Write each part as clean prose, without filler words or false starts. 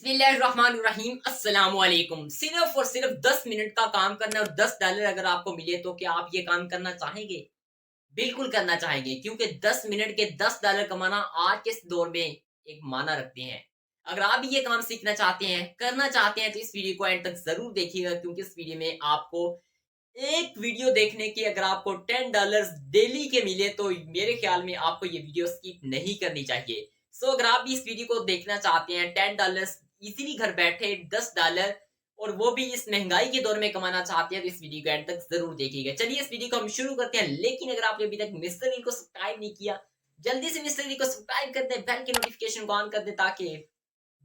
बिस्मिल्लाहिर्रहमानिर्रहीम अस्सलाम वालेकुम। सिर्फ और सिर्फ 10 मिनट का काम करना और $10 अगर आपको मिले तो क्या आप ये काम करना चाहेंगे? बिल्कुल करना चाहेंगे, क्योंकि 10 मिनट के $10 कमाना आज के इस दौर में एक माना रखते हैं। अगर आप भी ये काम सीखना चाहते हैं, करना चाहते हैं, तो इस वीडियो को एंड तक जरूर देखिएगा, क्योंकि इस वीडियो में आपको एक वीडियो देखने की अगर आपको $10 डेली के मिले तो मेरे ख्याल में आपको ये वीडियो स्किप नहीं करनी चाहिए। सो अगर आप भी इस वीडियो को देखना चाहते हैं, $10 इजीली घर बैठे $10 और वो भी इस महंगाई के दौर में कमाना चाहते हैं, तो इस वीडियो को एंड तक जरूर देखिएगा। चलिए इस वीडियो को हम शुरू करते हैं, लेकिन अगर आपने अभी तक मिस्टर वील को सब्सक्राइब नहीं किया, जल्दी से मिस्टर वील को सब्सक्राइब कर दे, बेल की नोटिफिकेशन को ऑन कर दे, ताकि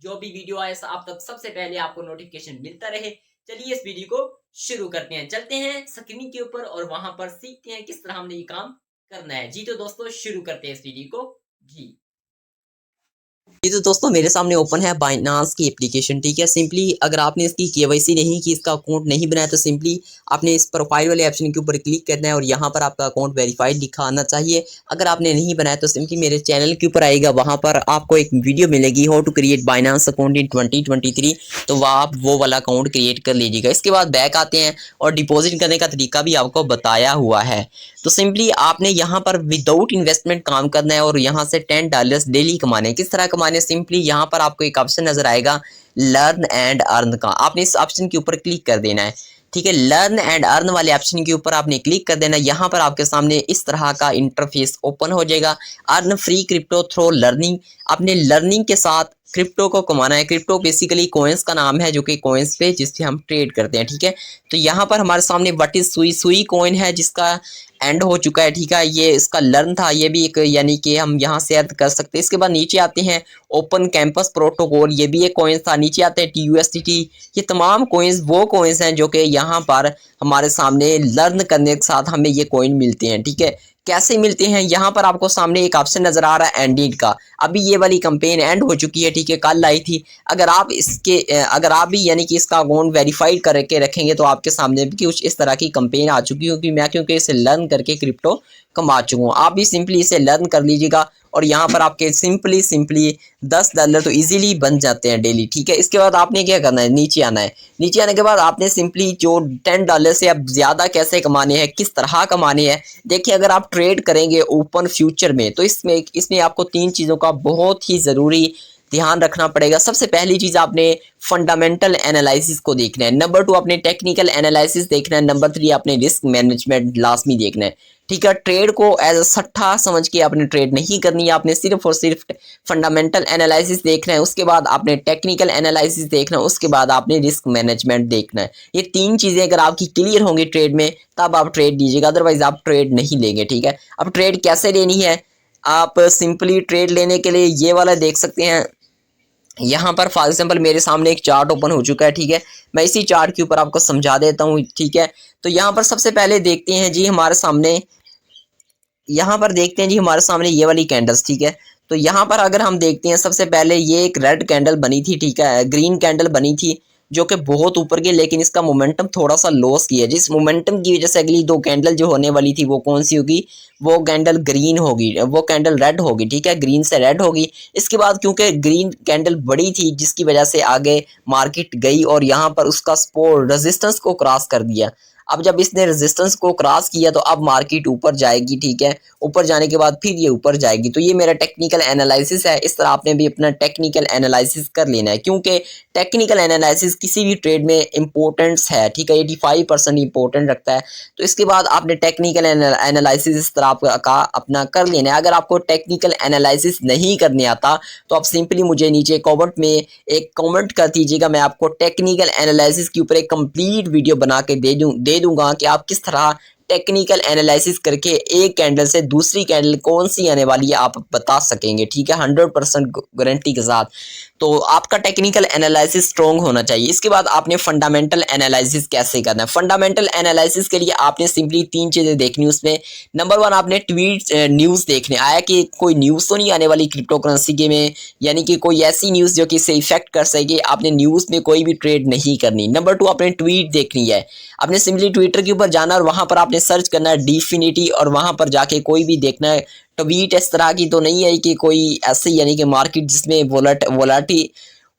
जो भी वीडियो आए आप तक सबसे पहले आपको नोटिफिकेशन मिलता रहे। चलिए इस वीडियो को शुरू करते हैं, चलते हैं स्क्रीन के ऊपर और वहां पर सीखते हैं किस तरह हमने ये काम करना है। जी तो दोस्तों शुरू करते हैं इस वीडियो को। जी ये तो दोस्तों मेरे सामने ओपन है बाइनांस की एप्लीकेशन। ठीक है, सिंपली अगर आपने इसकी केवाईसी नहीं की, इसका अकाउंट नहीं बनाया, तो सिंपली आपने इस प्रोफाइल वाले ऑप्शन के ऊपर क्लिक करना है और यहाँ पर आपका अकाउंट वेरीफाइड लिखा आना चाहिए। अगर आपने नहीं बनाया तो सिंपली मेरे चैनल के ऊपर आएगा, वहाँ पर आपको एक वीडियो मिलेगी how to create Binance account in 2023, तो वह आप वो वाला अकाउंट क्रिएट कर लीजिएगा। इसके बाद बैक आते हैं और डिपॉजिट करने का तरीका भी आपको बताया हुआ है। तो सिंपली आपने यहाँ पर विदाउट इन्वेस्टमेंट काम करना है और यहाँ से $10 डेली कमाने। किस तरह कमाने? सिंपली यहाँ पर आपको एक ऑप्शन नजर आएगा लर्न एंड अर्न का, आपने इस ऑप्शन के ऊपर क्लिक कर देना है। ठीक है, लर्न एंड अर्न वाले ऑप्शन के ऊपर आपने क्लिक कर देना। यहाँ पर आपके सामने इस तरह का इंटरफेस ओपन हो जाएगा। Earn free crypto through learning, आपने लर्निंग के साथ क्रिप्टो को कमाना है। क्रिप्टो बेसिकली कॉइन्स का नाम है, जो कि कॉइन्स पे जिससे हम ट्रेड करते हैं। ठीक है, तो यहाँ पर हमारे सामने व्हाट इज सुई कॉइन है, जिसका एंड हो चुका है। ठीक है, ये इसका लर्न था, ये भी एक यानी कि हम यहाँ से अर्न कर सकते हैं। इसके बाद नीचे आते हैं ओपन कैंपस प्रोटोकॉल, ये भी एक कॉइन्स था। नीचे आते हैं TUSDT, ये तमाम कॉइन्स वो कॉइन्स हैं जो कि यहाँ पर हमारे सामने लर्न करने के साथ हमें ये कॉइन मिलते हैं। ठीक है, कैसे मिलते हैं? यहाँ पर आपको सामने एक ऑप्शन नजर आ रहा है एंडिंग का। अभी ये वाली कैंपेन एंड हो चुकी है। ठीक है, कल आई थी। अगर आप भी यानी कि इसका अकाउंट वेरीफाइड करके रखेंगे तो आपके सामने भी कुछ इस तरह की कैंपेन आ चुकी होगी। मैं क्योंकि इसे लर्न करके क्रिप्टो कमा चुका हूँ, आप भी सिंपली इसे लर्न कर लीजिएगा और यहाँ पर आपके सिंपली $10 तो इजीली बन जाते हैं डेली। ठीक है, इसके बाद आपने क्या करना है? नीचे आना है। नीचे आने के बाद आपने सिंपली जो $10 से अब ज़्यादा कैसे कमाने हैं, किस तरह कमाने हैं, देखिए अगर आप ट्रेड करेंगे ओपन फ्यूचर में तो इसमें आपको 3 चीज़ों का बहुत ही ज़रूरी ध्यान रखना पड़ेगा। सबसे पहली चीज़ आपने फंडामेंटल एनालिसिस को देखना है। नंबर 2 आपने टेक्निकल एनालिसिस देखना है। नंबर 3 आपने रिस्क मैनेजमेंट लाजमी देखना है। ठीक है, ट्रेड को एज अ सट्टा समझ के आपने ट्रेड नहीं करनी है, आपने सिर्फ और सिर्फ फंडामेंटल एनालिसिस देखना है। उसके बाद आपने टेक्निकल एनालिसिस देखना है। उसके बाद आपने रिस्क मैनेजमेंट देखना है। ये 3 चीज़ें अगर आपकी क्लियर होंगी ट्रेड में, तब आप ट्रेड लीजिएगा, अदरवाइज आप ट्रेड नहीं लेंगे। ठीक है, अब ट्रेड कैसे लेनी है? आप सिंपली ट्रेड लेने के लिए ये वाला देख सकते हैं। यहाँ पर फॉर एग्जाम्पल मेरे सामने एक चार्ट ओपन हो चुका है। ठीक है, मैं इसी चार्ट के ऊपर आपको समझा देता हूँ। ठीक है, तो यहाँ पर सबसे पहले देखते हैं जी हमारे सामने, यहाँ पर देखते हैं जी हमारे सामने ये वाली कैंडल्स। ठीक है, तो यहाँ पर अगर हम देखते हैं सबसे पहले ये एक रेड कैंडल बनी थी। ठीक है, ग्रीन कैंडल बनी थी जो कि बहुत ऊपर गई, लेकिन इसका मोमेंटम थोड़ा सा लॉस किया। जिस मोमेंटम की वजह से अगली 2 कैंडल जो होने वाली थी वो कौन सी होगी? वो कैंडल ग्रीन होगी, वो कैंडल रेड होगी। ठीक है, ग्रीन से रेड होगी। इसके बाद क्योंकि ग्रीन कैंडल बड़ी थी जिसकी वजह से आगे मार्केट गई और यहाँ पर उसका सपोर्ट रेजिस्टेंस को क्रॉस कर दिया। अब जब इसने रेजिस्टेंस को क्रॉस किया तो अब मार्केट ऊपर जाएगी। ठीक है, ऊपर जाने के बाद फिर ये ऊपर जाएगी। तो ये मेरा टेक्निकल एनालिसिस है। इस तरह आपने भी अपना टेक्निकल एनालिसिस कर लेना है, क्योंकि टेक्निकल एनालिसिस किसी भी ट्रेड में इंपॉर्टेंस है। ठीक है, 85% इंपॉर्टेंट रखता है। तो इसके बाद आपने टेक्निकल एनालिसिस इस तरह का अपना कर लेना है। अगर आपको टेक्निकल एनालिसिस नहीं करने आता तो आप सिंपली मुझे नीचे कमेंट में एक कमेंट कर दीजिएगा, मैं आपको टेक्निकल एनालिसिस के ऊपर एक कंप्लीट वीडियो बना के दे दूंगा कि आप किस तरह टेक्निकल एनालिसिस करके एक कैंडल से दूसरी कैंडल कौन सी आने वाली है आप बता सकेंगे। ठीक है, 100% गारंटी के साथ। तो आपका टेक्निकल एनालिसिस स्ट्रॉन्ग होना चाहिए। इसके बाद आपने फंडामेंटल एनालिसिस कैसे करना है? फंडामेंटल एनालिसिस के लिए आपने सिंपली 3 चीज़ें देखनी उसमें। नंबर 1 आपने ट्वीट न्यूज़ देखने आया कि कोई न्यूज़ तो नहीं आने वाली क्रिप्टो करेंसी के में, यानी कि कोई ऐसी न्यूज़ जो कि इसे इफेक्ट कर सके। आपने न्यूज़ में कोई भी ट्रेड नहीं करनी। नंबर 2 आपने ट्वीट देखनी है। आपने सिंपली ट्विटर के ऊपर जाना और वहाँ पर आपने सर्च करना है डिफिनिटी, और वहाँ पर जाके कोई भी देखना है ट्वीट इस तरह की तो नहीं है कि कोई ऐसे यानी कि मार्केट जिसमें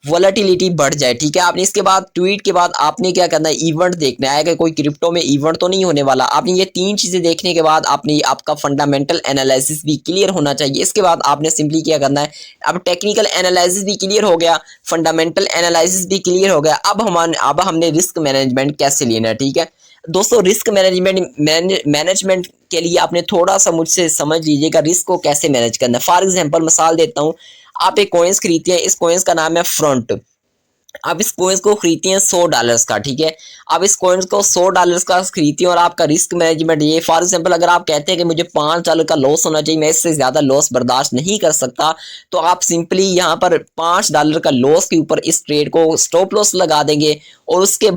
वोलेटिलिटी बढ़ जाए, ठीक है। आपने इसके बाद ट्वीट के बाद आपने क्या करना है, इवेंट देखना है कि कोई क्रिप्टो में इवेंट तो नहीं होने वाला। आपने ये 3 चीज़ें देखने के बाद आपने आपका फंडामेंटल एनालिसिस भी क्लियर होना चाहिए। इसके बाद आपने सिंपली क्या करना है, अब टेक्निकल एनालिसिस भी क्लियर हो गया, फंडामेंटल एनालिसिस भी क्लियर हो गया। अब हमने रिस्क मैनेजमेंट कैसे लेना है, ठीक है दोस्तों। रिस्क मैनेजमेंट के लिए आपने थोड़ा सा मुझसे समझ लीजिएगा रिस्क को कैसे मैनेज करना है। फॉर एग्जांपल मिसाल देता हूँ, आप एक कॉइन्स खरीदते हैं, इस कॉइन्स का नाम है फ्रंट। आप इस कॉइन्स को खरीदते हैं $100 का, ठीक है। आप इस कॉइन्स को $100 का खरीदते हैं और आपका रिस्क मैनेजमेंट ये, फॉर एग्जांपल अगर आप कहते हैं कि मुझे $5 का लॉस होना चाहिए, मैं इससे ज़्यादा लॉस बर्दाश्त नहीं कर सकता, तो आप सिंपली यहाँ पर $5 का लॉस के ऊपर इस ट्रेड को स्टॉप लॉस लगा देंगे और उसके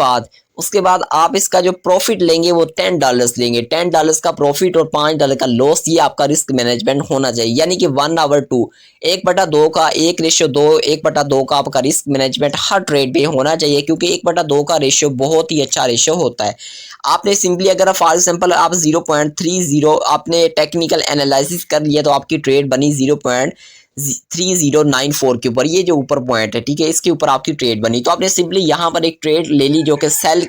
बाद आप इसका जो प्रॉफिट लेंगे वो $10 लेंगे। $10 का प्रॉफिट और $5 का लॉस, ये आपका रिस्क मैनेजमेंट होना चाहिए। यानी कि 1/2, 1/2 का 1/2, 1/2 का आपका रिस्क मैनेजमेंट हर ट्रेड पे होना चाहिए, क्योंकि 1/2 का रेशियो बहुत ही अच्छा रेशियो होता है। आपने सिंपली अगर फॉर एग्जांपल आप 0.30 आपने टेक्निकल एनालिसिस कर लिया तो आपकी ट्रेड बनी 0.3094 के ऊपर, ये जो ऊपर पॉइंट है, ठीक है, इसके ऊपर आपकी ट्रेड बनी। तो आपने सिंपली यहाँ पर एक ट्रेड ले ली जो कि सेल,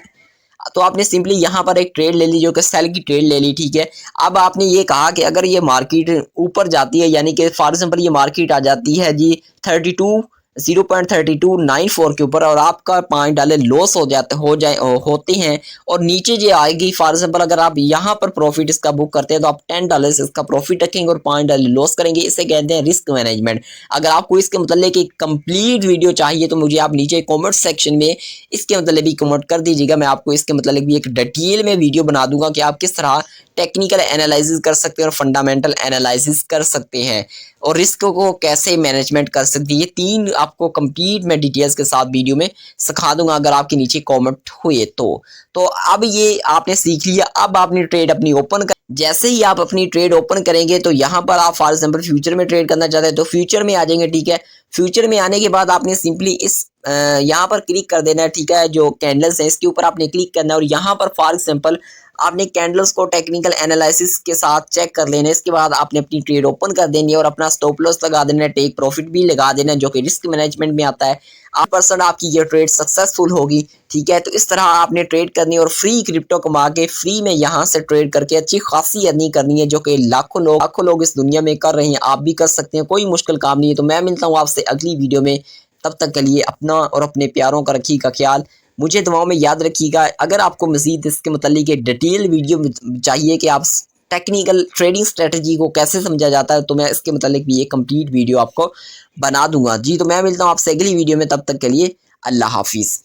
तो आपने सिंपली यहाँ पर एक ट्रेड ले ली जो कि सेल की ट्रेड ले ली, ठीक है। अब आपने ये कहा कि अगर ये मार्केट ऊपर जाती है, यानी कि फॉर एग्जांपल ये मार्केट आ जाती है जी 0.3294 के ऊपर और आपका $5 लॉस होते हैं और नीचे जो आएगी, फॉर एग्जांपल अगर आप यहाँ पर प्रॉफिट इसका बुक करते हैं तो आप $10 इसका प्रॉफिट रखेंगे और $5 लॉस करेंगे। इसे कहते हैं रिस्क मैनेजमेंट। अगर आपको इसके मतलब एक कंप्लीट वीडियो चाहिए तो मुझे आप नीचे कॉमेंट सेक्शन में इसके मतलब भी कमेंट कर दीजिएगा, मैं आपको इसके मतलब भी एक डिटेल में वीडियो बना दूंगा कि आप किस तरह टेक्निकल एनालिसिस कर सकते हैं और फंडामेंटल एनालिसिस कर सकते हैं और रिस्क को कैसे मैनेजमेंट कर सकते हैं। ये 3 आपको कंप्लीट मैं डिटेल्स के साथ वीडियो में सिखा दूंगा अगर आपके नीचे कमेंट हुए तो अब ये आपने सीख लिया। अब आपने ट्रेड अपनी ओपन कर, जैसे ही आप अपनी ट्रेड ओपन करेंगे तो यहाँ पर आप फॉर एग्जांपल फ्यूचर में ट्रेड करना चाहते हैं तो फ्यूचर में आ जाएंगे, ठीक है। फ्यूचर में आने के बाद आपने सिंपली इस यहाँ पर क्लिक कर देना है, ठीक है। जो कैंडल्स है इसके ऊपर आपने क्लिक करना है और यहाँ पर फॉर एग्जांपल आपने कैंडल्स को टेक्निकल एनालिसिस के साथ चेक कर लेना है। इसके बाद आपने अपनी ट्रेड ओपन कर देनी है और अपना स्टॉप लॉस लगा देना है, टेक प्रॉफिट भी लगा देना है, जो कि रिस्क मैनेजमेंट में आता है। 8% आपकी ये ट्रेड सक्सेसफुल होगी, ठीक है। तो इस तरह आपने ट्रेड करनी है और फ्री क्रिप्टो कमा के फ्री में यहाँ से ट्रेड करके अच्छी खासी अर्निंग करनी है, जो कि लाखों लोग इस दुनिया में कर रहे हैं। आप भी कर सकते हैं, कोई मुश्किल काम नहीं है। तो मैं मिलता हूँ आपसे अगली वीडियो में, तब तक के लिए अपना और अपने प्यारों का रखिएगा ख्याल, मुझे दुआओं में याद रखिएगा। अगर आपको मज़ीद इसके मतलब एक डिटेल वीडियो चाहिए कि आप टेक्निकल ट्रेडिंग स्ट्रेटजी को कैसे समझा जाता है तो मैं इसके मतलब भी एक कंप्लीट वीडियो आपको बना दूंगा जी। तो मैं मिलता हूँ आपसे अगली वीडियो में, तब तक के लिए अल्लाह हाफिज़।